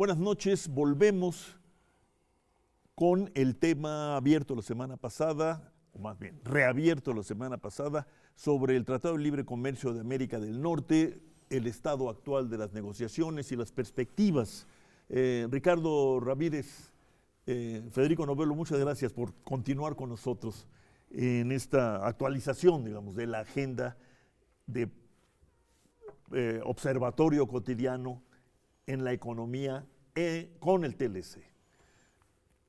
Buenas noches, volvemos con el tema abierto la semana pasada, o más bien reabierto la semana pasada, sobre el Tratado de Libre Comercio de América del Norte, el estado actual de las negociaciones y las perspectivas. Ricardo Ramírez, Federico Novello, muchas gracias por continuar con nosotros en esta actualización, digamos, de la agenda de observatorio cotidiano en la economía con el TLC.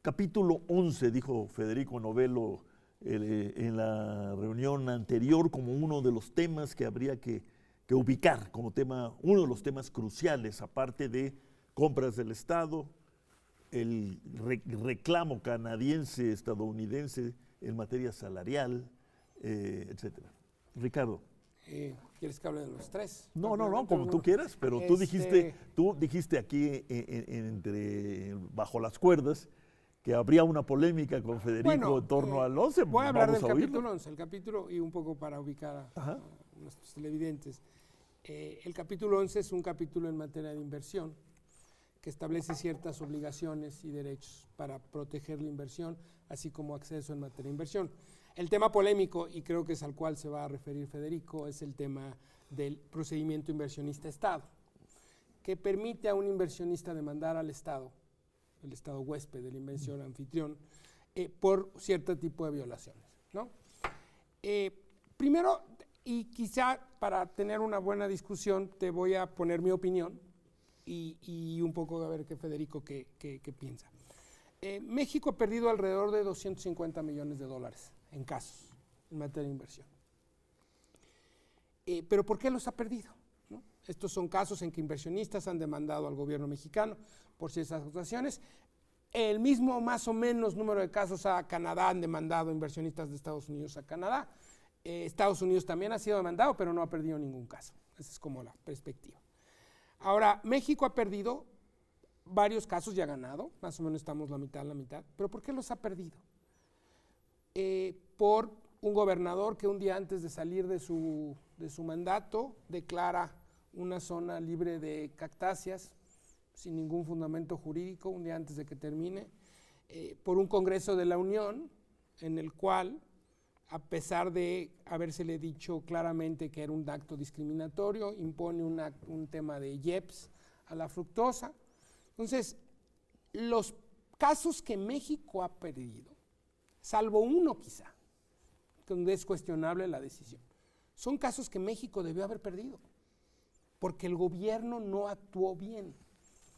Capítulo 11, dijo Federico Novello en la reunión anterior, como uno de los temas que habría que ubicar como tema, uno de los temas cruciales, aparte de compras del Estado, el reclamo canadiense, estadounidense en materia salarial, etcétera. Ricardo. ¿Quieres que hable de los tres? No, como tú quieras, pero tú dijiste aquí bajo las cuerdas que habría una polémica con Federico en torno al 11. Voy a hablar del capítulo 11, el capítulo, y un poco para ubicar a nuestros televidentes. El capítulo 11 es un capítulo en materia de inversión que establece ciertas obligaciones y derechos para proteger la inversión, así como acceso en materia de inversión. El tema polémico, y creo que es al cual se va a referir Federico, es el tema del procedimiento inversionista-Estado, que permite a un inversionista demandar al Estado, el Estado huésped del inversión anfitrión, por cierto tipo de violaciones, ¿no? Primero, y quizá para tener una buena discusión, te voy a poner mi opinión y un poco a ver qué Federico qué piensa. México ha perdido alrededor de 250 millones de dólares en casos en materia de inversión. ¿Pero por qué los ha perdido? ¿No? Estos son casos en que inversionistas han demandado al gobierno mexicano por ciertas actuaciones. El mismo más o menos número de casos a Canadá han demandado inversionistas de Estados Unidos a Canadá. Estados Unidos también ha sido demandado, pero no ha perdido ningún caso. Esa es como la perspectiva. Ahora, México ha perdido varios casos y ha ganado, más o menos estamos la mitad. ¿Pero por qué los ha perdido? Por un gobernador que un día antes de salir de su mandato declara una zona libre de cactáceas sin ningún fundamento jurídico, un día antes de que termine, por un Congreso de la Unión en el cual, a pesar de habérsele dicho claramente que era un acto discriminatorio, impone un tema de IEPS a la fructosa. Entonces, los casos que México ha perdido, salvo uno quizá, donde es cuestionable la decisión, son casos que México debió haber perdido, porque el gobierno no actuó bien.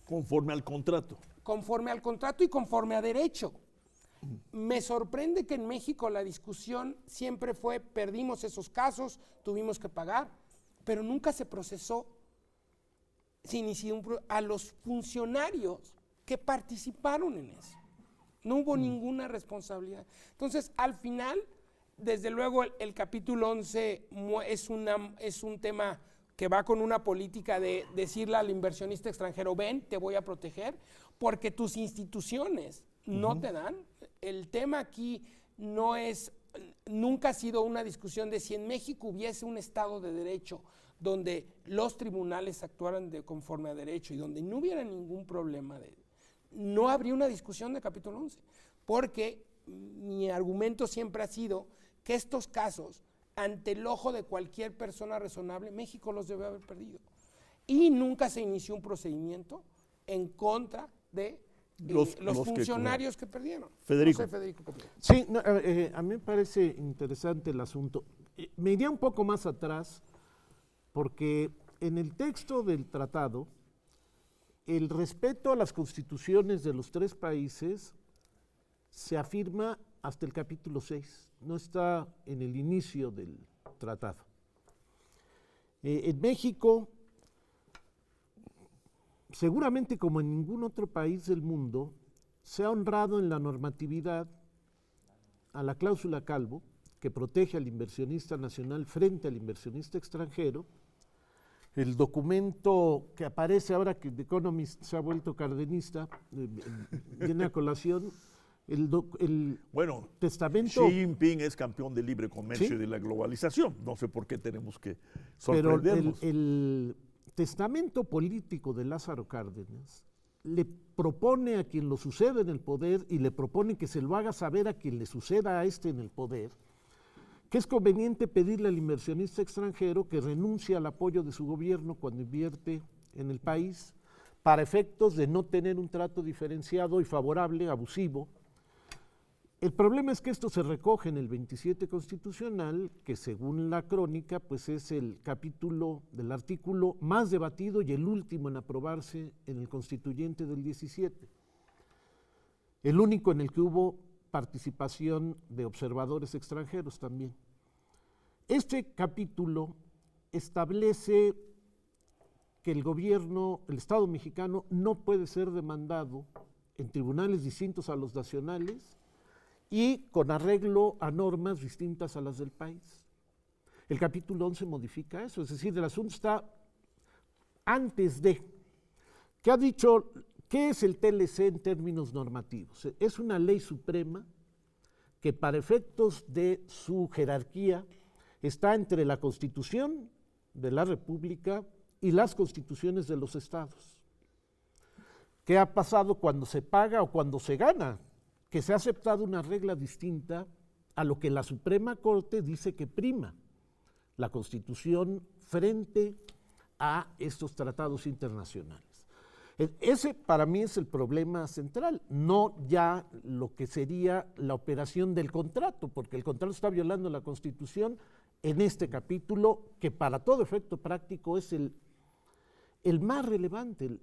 Conforme al contrato. Conforme al contrato y conforme a derecho. Me sorprende que en México la discusión siempre fue, perdimos esos casos, tuvimos que pagar, pero nunca se procesó a los funcionarios que participaron en eso. No hubo ninguna responsabilidad. Entonces, al final, desde luego, el capítulo 11 es un tema que va con una política de decirle al inversionista extranjero, ven, te voy a proteger, porque tus instituciones no te dan. El tema aquí nunca ha sido una discusión de si en México hubiese un Estado de Derecho donde los tribunales actuaran conforme a derecho y donde no hubiera ningún problema, no habría una discusión de capítulo 11, porque mi argumento siempre ha sido que estos casos, ante el ojo de cualquier persona razonable, México los debe haber perdido. Y nunca se inició un procedimiento en contra de los funcionarios que perdieron. Federico. No sé, Federico. Sí, a mí me parece interesante el asunto. Me iría un poco más atrás, porque en el texto del tratado, el respeto a las constituciones de los tres países se afirma hasta el capítulo 6, no está en el inicio del tratado. En México, seguramente como en ningún otro país del mundo, se ha honrado en la normatividad a la cláusula Calvo, que protege al inversionista nacional frente al inversionista extranjero. El documento que aparece ahora que The Economist se ha vuelto cardenista, viene a colación, el testamento. Xi Jinping es campeón de libre comercio y de la globalización. No sé por qué tenemos que sorprendernos. Pero el testamento político de Lázaro Cárdenas le propone a quien lo sucede en el poder y le propone que se lo haga saber a quien le suceda a este en el poder, que es conveniente pedirle al inversionista extranjero que renuncie al apoyo de su gobierno cuando invierte en el país para efectos de no tener un trato diferenciado y favorable, abusivo. El problema es que esto se recoge en el 27 constitucional, que según la crónica, pues es el capítulo del artículo más debatido y el último en aprobarse en el constituyente del 17. El único en el que hubo participación de observadores extranjeros también. Este capítulo establece que el gobierno, el Estado mexicano, no puede ser demandado en tribunales distintos a los nacionales y con arreglo a normas distintas a las del país. El capítulo 11 modifica eso, es decir, el asunto está antes de. ¿Qué ha dicho? ¿Qué es el TLC en términos normativos? Es una ley suprema que para efectos de su jerarquía está entre la Constitución de la República y las constituciones de los estados. ¿Qué ha pasado cuando se paga o cuando se gana? Que se ha aceptado una regla distinta a lo que la Suprema Corte dice que prima, la Constitución frente a estos tratados internacionales. Ese para mí es el problema central, no ya lo que sería la operación del contrato, porque el contrato está violando la Constitución en este capítulo, que para todo efecto práctico es el más relevante.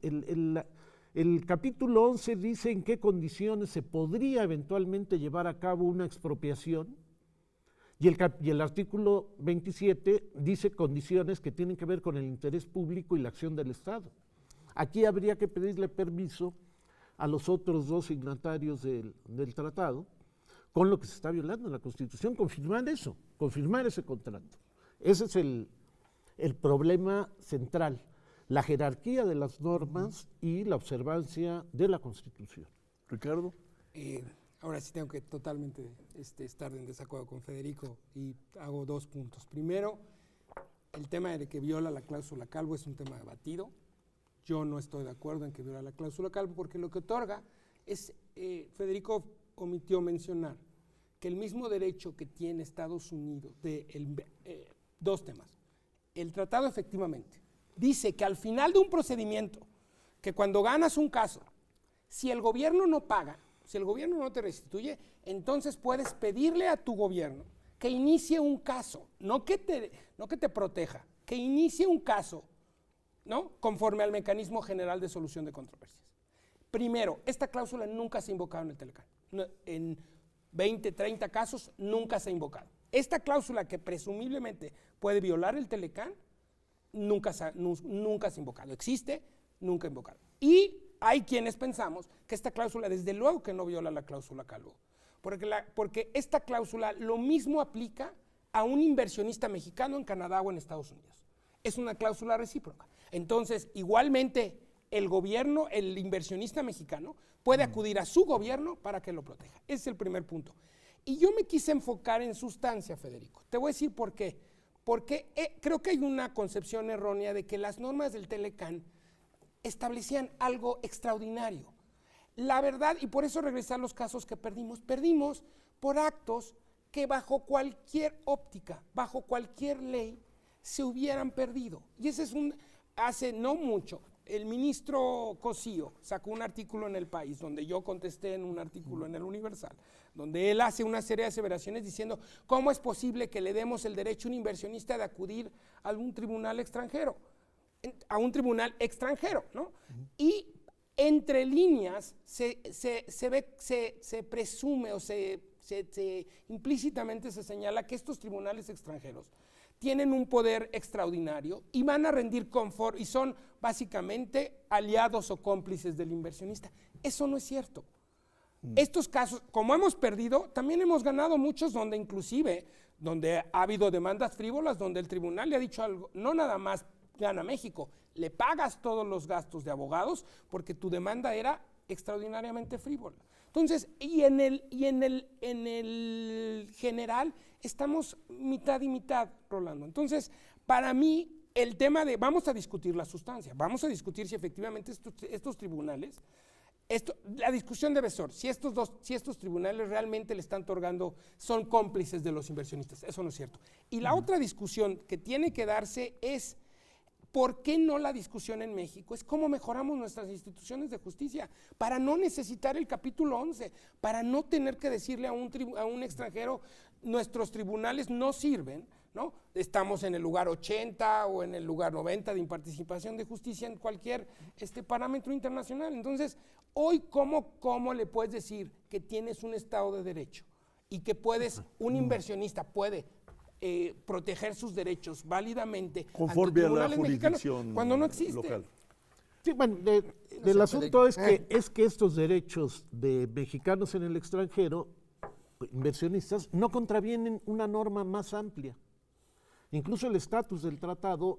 El capítulo 11 dice en qué condiciones se podría eventualmente llevar a cabo una expropiación, y el artículo 27 dice condiciones que tienen que ver con el interés público y la acción del Estado. Aquí habría que pedirle permiso a los otros dos signatarios del tratado, con lo que se está violando en la Constitución, confirmar eso, confirmar ese contrato. Ese es el problema central, la jerarquía de las normas y la observancia de la Constitución. Ricardo. Ahora sí tengo que totalmente estar en desacuerdo con Federico y hago 2 puntos. Primero, el tema de que viola la cláusula Calvo es un tema debatido. Yo no estoy de acuerdo en que viola la cláusula Calvo porque lo que otorga es, Federico omitió mencionar que el mismo derecho que tiene Estados Unidos de 2 temas. El tratado efectivamente dice que al final de un procedimiento, que cuando ganas un caso, si el gobierno no paga, si el gobierno no te restituye, entonces puedes pedirle a tu gobierno que inicie un caso, no que te proteja, que inicie un caso, ¿no? Conforme al mecanismo general de solución de controversias. Primero, esta cláusula nunca se ha invocado en el Telecán. En 20, 30 casos nunca se ha invocado. Esta cláusula que presumiblemente puede violar el Telecán nunca se ha invocado. Existe, nunca invocado. Y hay quienes pensamos que esta cláusula desde luego que no viola la cláusula Calvo. Porque esta cláusula lo mismo aplica a un inversionista mexicano en Canadá o en Estados Unidos. Es una cláusula recíproca. Entonces, igualmente, el gobierno, el inversionista mexicano, puede acudir a su gobierno para que lo proteja. Ese es el primer punto. Y yo me quise enfocar en sustancia, Federico. Te voy a decir por qué. Porque creo que hay una concepción errónea de que las normas del Telecán establecían algo extraordinario. La verdad, y por eso regresar a los casos que perdimos por actos que bajo cualquier óptica, bajo cualquier ley, se hubieran perdido. Y ese es hace no mucho, el ministro Cosío sacó un artículo en El País, donde yo contesté en un artículo en El Universal, donde él hace una serie de aseveraciones diciendo cómo es posible que le demos el derecho a un inversionista de acudir a un tribunal extranjero, ¿no? Y entre líneas se presume o implícitamente se señala que estos tribunales extranjeros tienen un poder extraordinario y van a rendir confort y son básicamente aliados o cómplices del inversionista. Eso no es cierto. Estos casos, como hemos perdido, también hemos ganado muchos donde ha habido demandas frívolas, donde el tribunal le ha dicho algo, no nada más gana México, le pagas todos los gastos de abogados porque tu demanda era extraordinariamente frívola. Entonces, y en el general estamos mitad y mitad, Rolando. Entonces, para mí, el tema de, vamos a discutir la sustancia, vamos a discutir si efectivamente estos tribunales, la discusión debe ser si estos tribunales realmente le están otorgando, son cómplices de los inversionistas. Eso no es cierto. Y la otra discusión que tiene que darse es, ¿por qué no la discusión en México? Es cómo mejoramos nuestras instituciones de justicia para no necesitar el capítulo 11, para no tener que decirle a un extranjero, nuestros tribunales no sirven, ¿no? Estamos en el lugar 80 o en el lugar 90 de imparticipación de justicia en cualquier parámetro internacional. Entonces, hoy, ¿cómo le puedes decir que tienes un Estado de Derecho y que un inversionista puede proteger sus derechos válidamente conforme a la jurisdicción cuando no existe local? Sí, bueno, el asunto es que estos derechos de mexicanos en el extranjero, inversionistas, no contravienen una norma más amplia. Incluso el estatus del tratado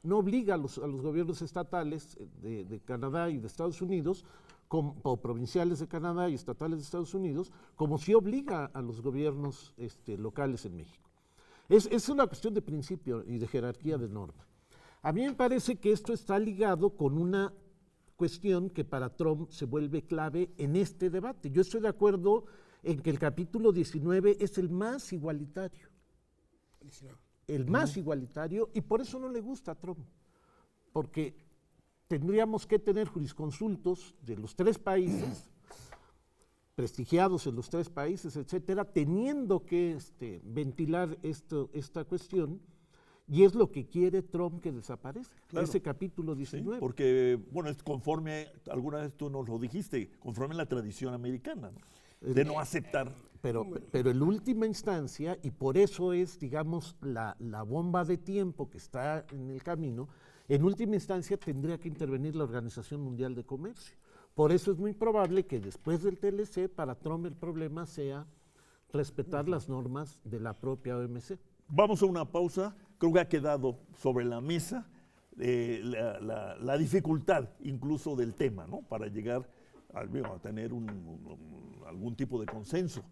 no obliga a los gobiernos estatales de Canadá y de Estados Unidos, o provinciales de Canadá y estatales de Estados Unidos, como sí obliga a los gobiernos locales en México. Es una cuestión de principio y de jerarquía de norma. A mí me parece que esto está ligado con una cuestión que para Trump se vuelve clave en este debate. Yo estoy de acuerdo en que el capítulo 19 es el más igualitario. El más igualitario, y por eso no le gusta a Trump, porque tendríamos que tener jurisconsultos de los tres países, prestigiados en los tres países, etcétera, teniendo que ventilar esta cuestión, y es lo que quiere Trump que desaparezca, ese capítulo 19. Sí, porque, bueno, es conforme, alguna vez tú nos lo dijiste, conforme a la tradición americana, ¿no? De no aceptar. Pero en última instancia, y por eso es, digamos, la bomba de tiempo que está en el camino, en última instancia tendría que intervenir la Organización Mundial de Comercio. Por eso es muy probable que después del TLC, para Trump el problema sea respetar las normas de la propia OMC. Vamos a una pausa. Creo que ha quedado sobre la mesa la dificultad incluso del tema, ¿no? Para llegar a tener algún tipo de consenso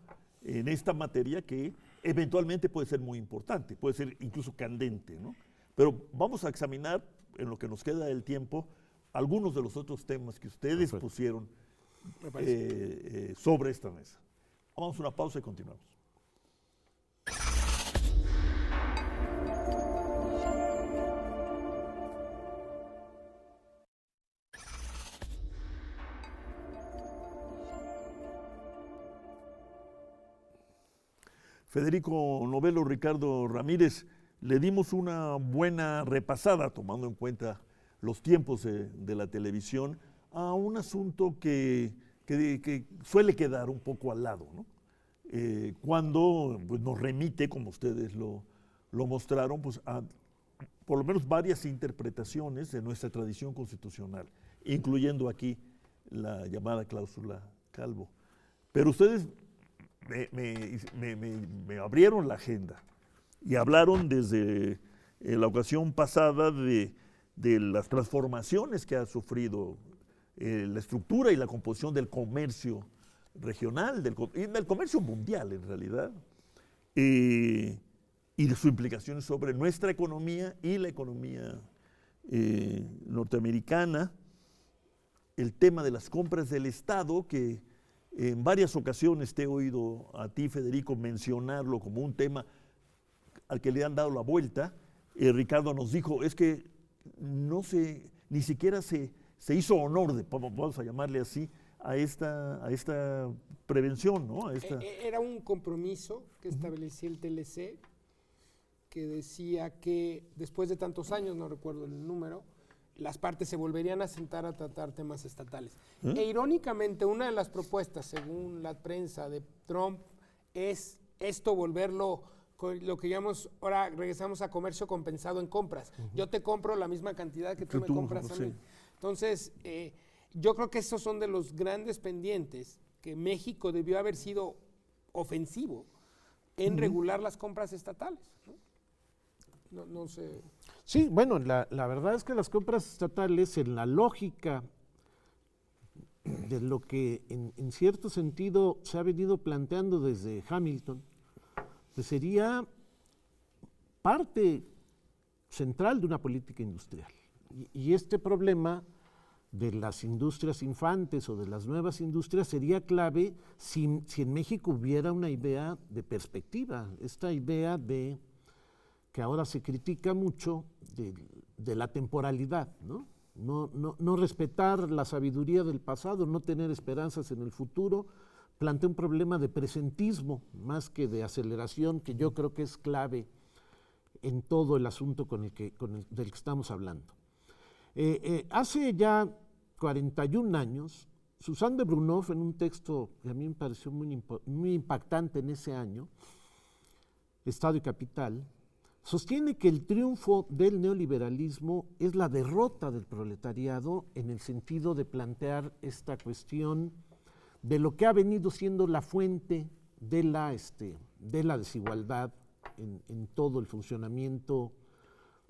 en esta materia que eventualmente puede ser muy importante, puede ser incluso candente, ¿no? Pero vamos a examinar, en lo que nos queda del tiempo, algunos de los otros temas que ustedes pusieron sobre esta mesa. Vamos a una pausa y continuamos. Federico Novello, Ricardo Ramírez, le dimos una buena repasada, tomando en cuenta los tiempos de la televisión, a un asunto que suele quedar un poco al lado, ¿no? Cuando pues, nos remite, como ustedes lo mostraron, pues, a por lo menos varias interpretaciones de nuestra tradición constitucional, incluyendo aquí la llamada cláusula Calvo. Pero ustedes me abrieron la agenda y hablaron desde la ocasión pasada de las transformaciones que ha sufrido la estructura y la composición del comercio regional, del comercio mundial en realidad, y de sus implicaciones sobre nuestra economía y la economía norteamericana, el tema de las compras del Estado, que en varias ocasiones te he oído a ti, Federico, mencionarlo como un tema al que le han dado la vuelta. Ricardo nos dijo, es que ni siquiera se hizo honor, vamos a llamarle así, a esta prevención, ¿no? Era un compromiso que establecía el TLC, que decía que después de tantos años, no recuerdo el número, las partes se volverían a sentar a tratar temas estatales. E irónicamente, una de las propuestas, según la prensa de Trump, es esto volverlo, lo que llamamos, ahora regresamos a comercio compensado en compras. Yo te compro la misma cantidad que tú me compras a mí. Entonces, yo creo que esos son de los grandes pendientes que México debió haber sido ofensivo en regular las compras estatales, ¿no? No sé. Sí, bueno, la verdad es que las compras estatales, en la lógica de lo que en cierto sentido se ha venido planteando desde Hamilton, pues sería parte central de una política industrial. Y este problema de las industrias infantes o de las nuevas industrias sería clave si en México hubiera una idea de perspectiva, esta idea de que ahora se critica mucho de la temporalidad, ¿no? No respetar la sabiduría del pasado, no tener esperanzas en el futuro, plantea un problema de presentismo más que de aceleración, que yo creo que es clave en todo el asunto del que estamos hablando. Hace ya 41 años, Susan de Brunoff, en un texto que a mí me pareció muy impactante en ese año, Estado y Capital, sostiene que el triunfo del neoliberalismo es la derrota del proletariado en el sentido de plantear esta cuestión de lo que ha venido siendo la fuente de la desigualdad en todo el funcionamiento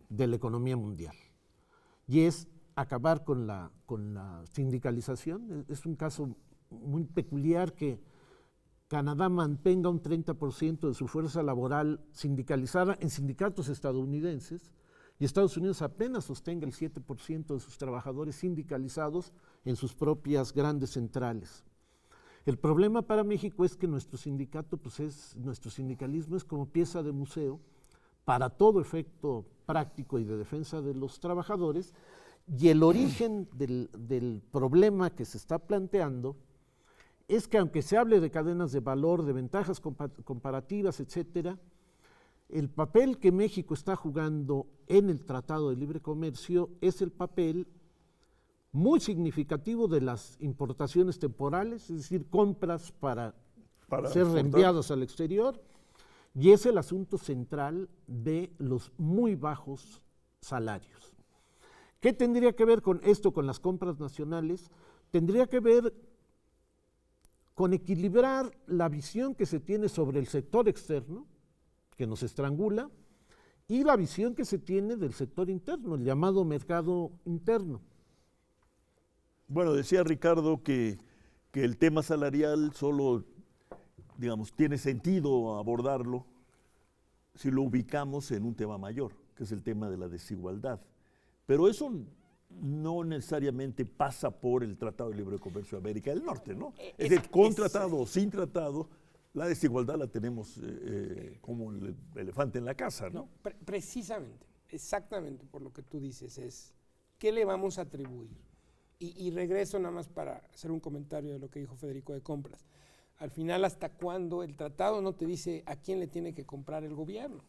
de la economía mundial. Y es acabar con la sindicalización. Es un caso muy peculiar que Canadá mantenga un 30% de su fuerza laboral sindicalizada en sindicatos estadounidenses y Estados Unidos apenas sostenga el 7% de sus trabajadores sindicalizados en sus propias grandes centrales. El problema para México es que nuestro sindicalismo es como pieza de museo para todo efecto práctico y de defensa de los trabajadores, y el origen del problema que se está planteando es que aunque se hable de cadenas de valor, de ventajas comparativas, etcétera, el papel que México está jugando en el Tratado de Libre Comercio es el papel muy significativo de las importaciones temporales, es decir, compras para ser reenviadas al exterior, y es el asunto central de los muy bajos salarios. ¿Qué tendría que ver con esto, con las compras nacionales? Tendría que ver con equilibrar la visión que se tiene sobre el sector externo, que nos estrangula, y la visión que se tiene del sector interno, el llamado mercado interno. Bueno, decía Ricardo que el tema salarial solo, digamos, tiene sentido abordarlo si lo ubicamos en un tema mayor, que es el tema de la desigualdad. Pero eso no necesariamente pasa por el Tratado de Libre Comercio de América del Norte, ¿no? Es decir, con tratado o sin tratado, la desigualdad la tenemos como el elefante en la casa, ¿no? Precisamente, exactamente por lo que tú dices, es ¿qué le vamos a atribuir? Y regreso nada más para hacer un comentario de lo que dijo Federico de compras. Al final, ¿hasta cuándo el tratado no te dice a quién le tiene que comprar el gobierno?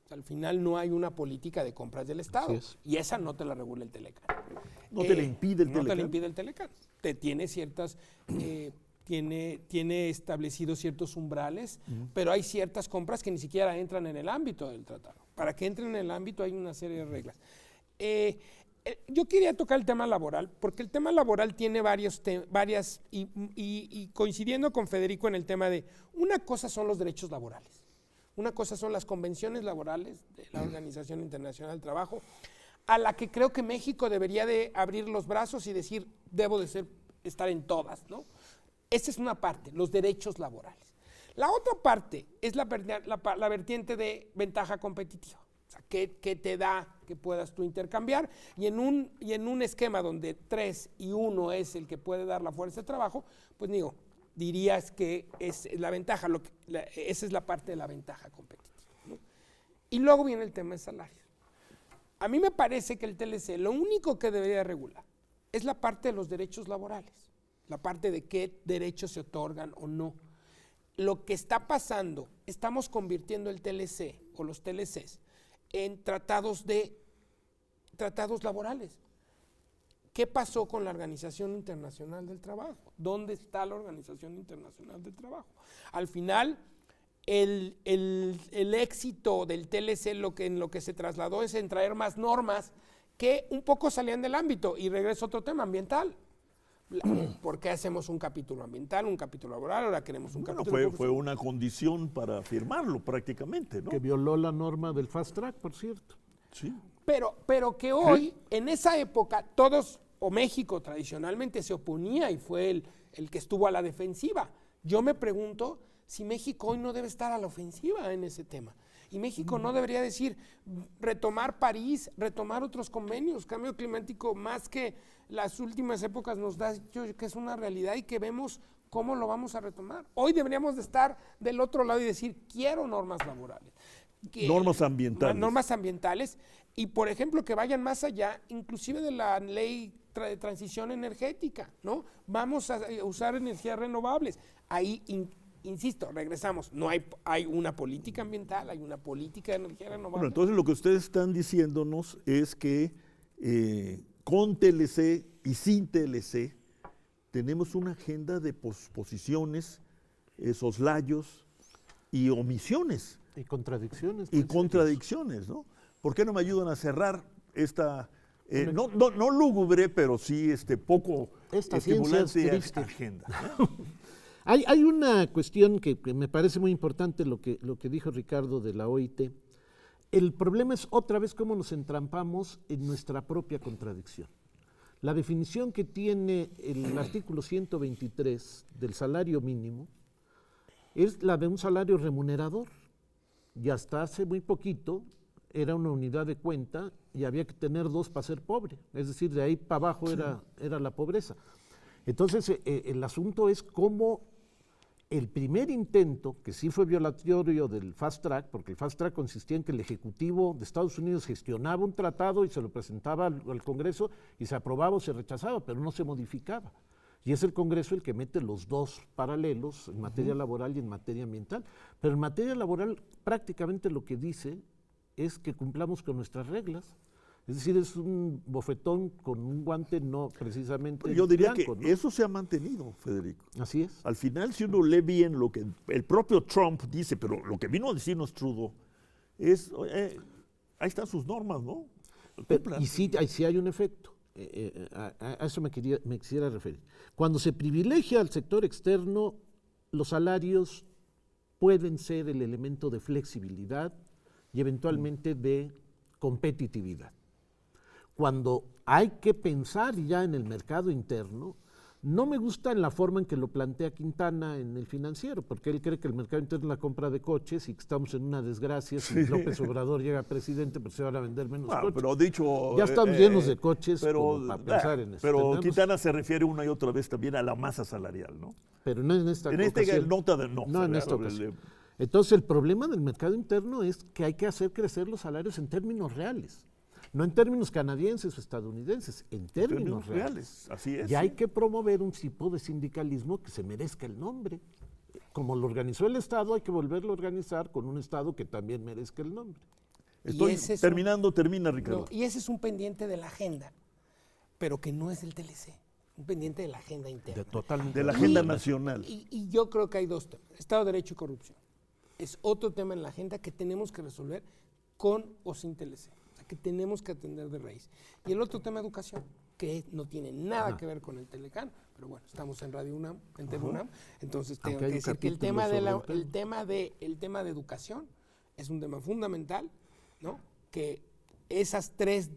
O sea, al final no hay una política de compras del Estado, y esa no te la regula el Telecan. No te la impide el Telecan. No te la impide el Telecan. Te tiene ciertas, tiene establecidos ciertos umbrales, pero hay ciertas compras que ni siquiera entran en el ámbito del tratado. Para que entren en el ámbito hay una serie de reglas. Yo quería tocar el tema laboral, porque el tema laboral tiene varias, y coincidiendo con Federico en el tema de, una cosa son los derechos laborales, una cosa son las convenciones laborales de la Organización Internacional del Trabajo, a la que creo que México debería de abrir los brazos y decir, debo de estar en todas, ¿no? Esa es una parte, los derechos laborales. La otra parte es la vertiente de ventaja competitiva. O sea, ¿qué te da que puedas tú intercambiar? Y en un esquema donde 3 y 1 es el que puede dar la fuerza de trabajo, pues dirías que es la ventaja, esa es la parte de la ventaja competitiva, ¿no? Y luego viene el tema de salarios. A mí me parece que el TLC lo único que debería regular es la parte de los derechos laborales, la parte de qué derechos se otorgan o no. Lo que está pasando, estamos convirtiendo el TLC o los TLCs en tratados laborales. ¿Qué pasó con la Organización Internacional del Trabajo? ¿Dónde está la Organización Internacional del Trabajo? Al final, el éxito del TLC en lo que se trasladó es en traer más normas que un poco salían del ámbito. Y regreso a otro tema, ambiental. ¿Por qué hacemos un capítulo ambiental, un capítulo laboral? Ahora queremos un capítulo. Fue una condición para firmarlo prácticamente, ¿no? Que violó la norma del fast track, por cierto. Sí. Pero que hoy, en esa época, todos, o México tradicionalmente se oponía y fue el que estuvo a la defensiva. Yo me pregunto si México hoy no debe estar a la ofensiva en ese tema. Y México no debería decir retomar París, retomar otros convenios. Cambio climático, más que las últimas épocas, nos da que es una realidad y que vemos cómo lo vamos a retomar. Hoy deberíamos de estar del otro lado y decir, quiero normas laborales. Normas ambientales. Normas ambientales y, por ejemplo, que vayan más allá, inclusive de la ley de transición energética, ¿no? Vamos a usar energías renovables. Ahí, insisto, regresamos, no hay una política ambiental, hay una política de energía renovable. Bueno, entonces lo que ustedes están diciéndonos es que con TLC y sin TLC tenemos una agenda de posposiciones, soslayos y omisiones. Y contradicciones. Y contradicciones, ¿no? ¿Por qué no me ayudan a cerrar esta, no lúgubre, pero sí poco esta estimulante agenda? Hay una cuestión que me parece muy importante, lo que dijo Ricardo de la OIT. El problema es otra vez cómo nos entrampamos en nuestra propia contradicción. La definición que tiene el artículo 123 del salario mínimo es la de un salario remunerador. Y hasta hace muy poquito era una unidad de cuenta y había que tener 2 para ser pobre. Es decir, de ahí para abajo era la pobreza. Entonces, el asunto es cómo el primer intento, que sí fue violatorio del Fast Track, porque el Fast Track consistía en que el Ejecutivo de Estados Unidos gestionaba un tratado y se lo presentaba al Congreso y se aprobaba o se rechazaba, pero no se modificaba. Y es el Congreso el que mete los 2 paralelos en materia laboral y en materia ambiental. Pero en materia laboral prácticamente lo que dice es que cumplamos con nuestras reglas. Es decir, es un bofetón con un guante no precisamente Yo diría blanco, que ¿no? eso se ha mantenido, Federico. Así es. Al final, si uno lee bien lo que el propio Trump dice, pero lo que vino a decirnos Trudeau, es, ahí están sus normas, ¿no? Y sí hay un efecto. A eso me quisiera referir. Cuando se privilegia al sector externo, los salarios pueden ser el elemento de flexibilidad y eventualmente de competitividad. Cuando hay que pensar ya en el mercado interno, no me gusta en la forma en que lo plantea Quintana en el Financiero, porque él cree que el mercado interno es la compra de coches y que estamos en una desgracia si López Obrador llega a presidente, pues se van a vender menos coches. Pero dicho, ya estamos llenos de coches pero, para pensar en eso. Pero Quintana se refiere una y otra vez también a la masa salarial, ¿no? Pero no en esta ocasión. No, en esta ocasión. Entonces el problema del mercado interno es que hay que hacer crecer los salarios en términos reales. No en términos canadienses o estadounidenses, en términos reales. Así es. Y hay que promover un tipo de sindicalismo que se merezca el nombre. Como lo organizó el Estado, hay que volverlo a organizar con un Estado que también merezca el nombre. Termina, Ricardo. Y ese es un pendiente de la agenda, pero que no es el TLC, un pendiente de la agenda interna. De la agenda nacional. Y yo creo que hay 2 temas, Estado de Derecho y corrupción. Es otro tema en la agenda que tenemos que resolver con o sin TLC. Que tenemos que atender de raíz. Y el otro tema, educación, que no tiene nada que ver con el Telecán, pero bueno, estamos en Radio UNAM, en TV UNAM, entonces tengo que decir que el tema de educación es un tema fundamental, ¿no? Que esas 3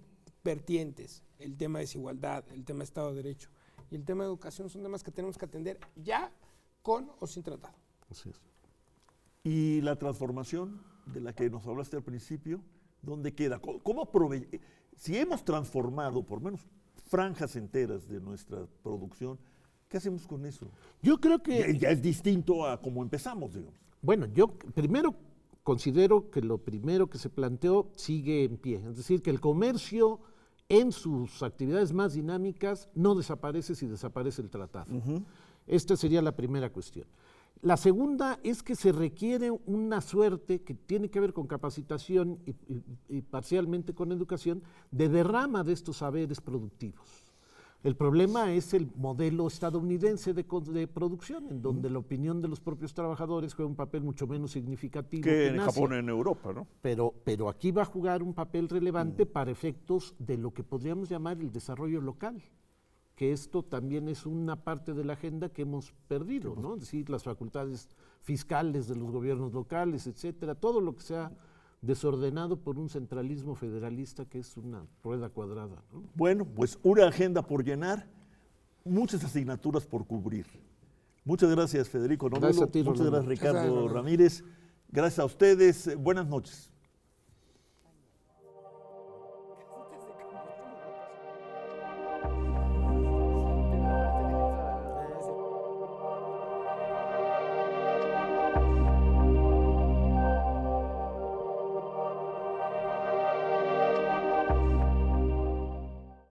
vertientes, el tema de desigualdad, el tema de Estado de Derecho y el tema de educación son temas que tenemos que atender ya con o sin tratado. Así es. Y la transformación de la que nos hablaste al principio, ¿dónde queda? Si hemos transformado por menos franjas enteras de nuestra producción, ¿qué hacemos con eso? Yo creo que... Ya es distinto a cómo empezamos, digamos. Bueno, yo primero considero que lo primero que se planteó sigue en pie. Es decir, que el comercio en sus actividades más dinámicas no desaparece si desaparece el tratado. Esta sería la primera cuestión. La segunda es que se requiere una suerte que tiene que ver con capacitación y parcialmente con educación de derrama de estos saberes productivos. El problema es el modelo estadounidense de producción, en donde la opinión de los propios trabajadores juega un papel mucho menos significativo que en Asia. Japón, en Europa, ¿no? Pero aquí va a jugar un papel relevante para efectos de lo que podríamos llamar el desarrollo local, que esto también es una parte de la agenda que hemos perdido, ¿no? Es decir, las facultades fiscales de los gobiernos locales, etcétera, todo lo que sea desordenado por un centralismo federalista que es una rueda cuadrada, ¿no? Bueno, pues una agenda por llenar, muchas asignaturas por cubrir. Muchas gracias, Federico Novelo. Gracias a ti, muchas Rolando. gracias, Ricardo Ramírez. Gracias a ustedes. Buenas noches.